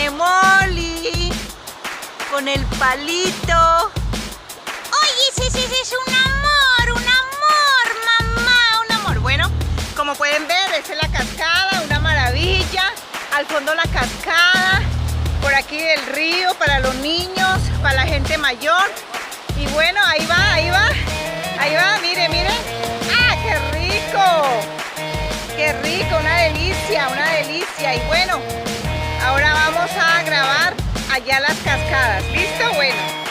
viene Molly con el palito. Oye, ese es un amor, mamá, un amor. Bueno, como pueden ver, esa es la cascada, una maravilla. Al fondo la cascada, por aquí el río para los niños, para la gente mayor. Y bueno, ahí va, mire. ¡Ah, qué rico! ¡Qué rico! Una delicia. Y bueno, ahora vamos a grabar allá las cascadas. ¿Listo? Bueno.